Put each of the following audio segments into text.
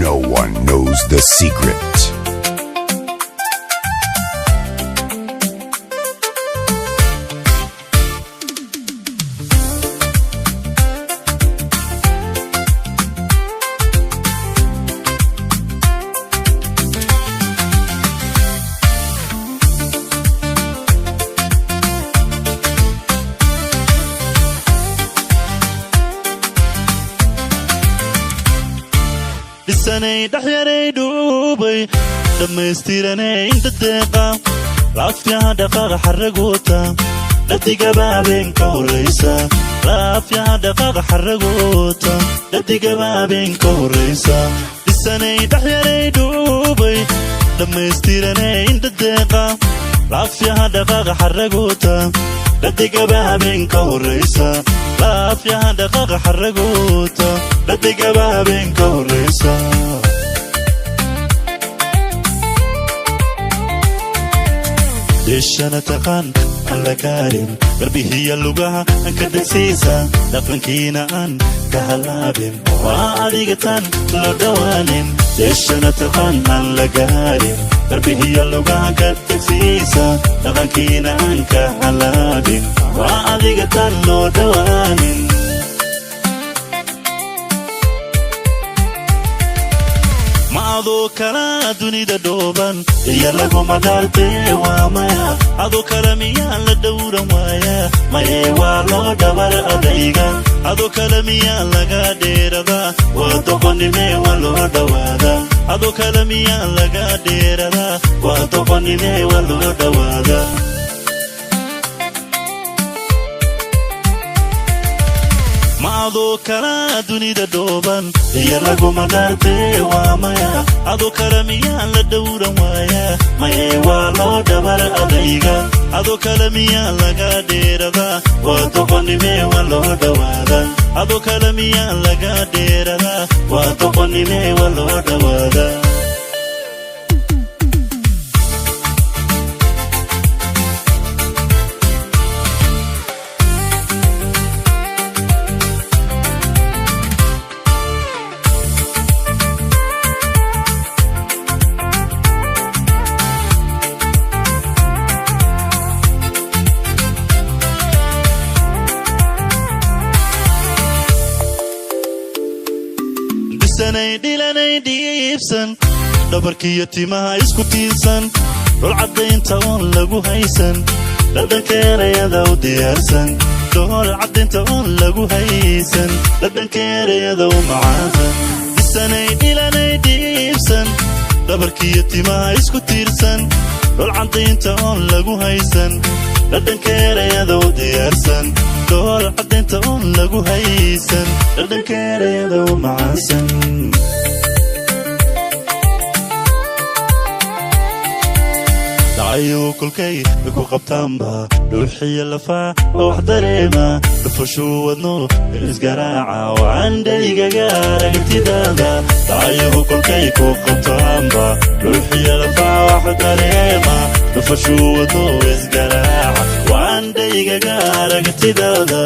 No one knows the secret. لساني دحياري دوبي دمستيراني انت الدقا لافيا دقاق حرقوتا لديقا بابين كوريسا لافيا دقاق حرقوتا لديقا بابين كوريسا لساني دحياري دوبي دمستيراني انت الدقا لافيا دقاق حرقوتا لديقا بابين كوريسا لافيا دقاق حرقوتا لديقا بابين كوريسا ديشانا تقان alla karin qalbi hiya lugaha an ka dagsiisa dhaqankiina aan ka halaabin waa adigatan loo dhawaanin deeshana taqaan alla karin qalbi hiya lugaha ka dagsiisa dhaqankiina aan ka halaabin waa adigatan loo dhawaanin adoo kala dunida dhooban iyo lagu madarte waa maya adoo kala miyaa la dhowran waaya maye waa loo dhabar adayga adoo kala miyaa laga dheerada waa doqonnime waa loo dhawaada adoo kala miyaa laga dheerada waa doqonnime waa loo dhawaada adoo kala dunida dhooban iyo lagu madarte waa maya adoo kala miyaa la dhowran waaya maye waa loo dhabar adayga adoo kala miyaa laga dheerada waa doqonnime waa loo dhawaada adoo kala miyaa laga dheerada waa doqonnime waa loo dhawaada sanay dilanay diibsan dhabarkiyo timaha isku tiirsan dhul cadaynta oon lagu haysan dhadhankeerayada u diyaarsan dhul cadaynta oon lagu haysan dhadhankeerayada u macaasan sanay dilanay diibsan dhabarkiyo timaha isku tiirsan dhul cadaynta oon lagu haysan dhadhankeerayada u diyaarsan dhul cadaynta oon lagu haysan dhadhankeerayada u macaasan dacayo kolkay ku qabtaanba dhuuxiya lafaa oo wax dareema dhufashuu wadno isgaraaca waxaan dhaygaga aragtidaada dacayo kolkay ku qabtaanba dhuuxiya lafaa wax dareema dhufashuu wadno isgaraaca waxaan dhaygaga aragtidaada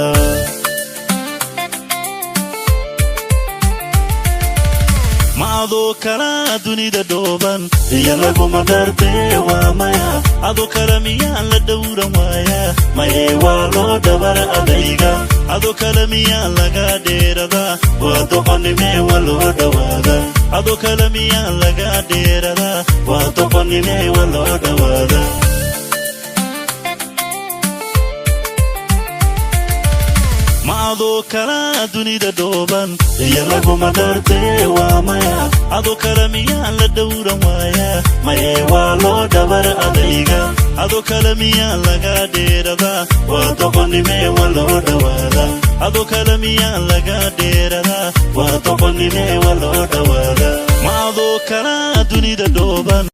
adoo kala dunida dhooban iyo lagu madarte waa maya adoo kala miyaa la dhowran waaya maye waa loo dhabar adayga adoo kala miyaa laga dheerada waa doqonnime waa loo dhawaada adoo kala miyaa laga dheerada waa doqonnime waa loo dhawaada adoo kala dunida dhooban iyo lagu madarte waa maya adoo kala miyaa la dhowran waaya maye waa loo dhabar adayga adoo kala miyaa laga dheerada waa doqonnime waa loo dhawaada adoo kala miyaa laga dheerada waa doqonnime waa loo dhawaada adoo kala dunida dhooban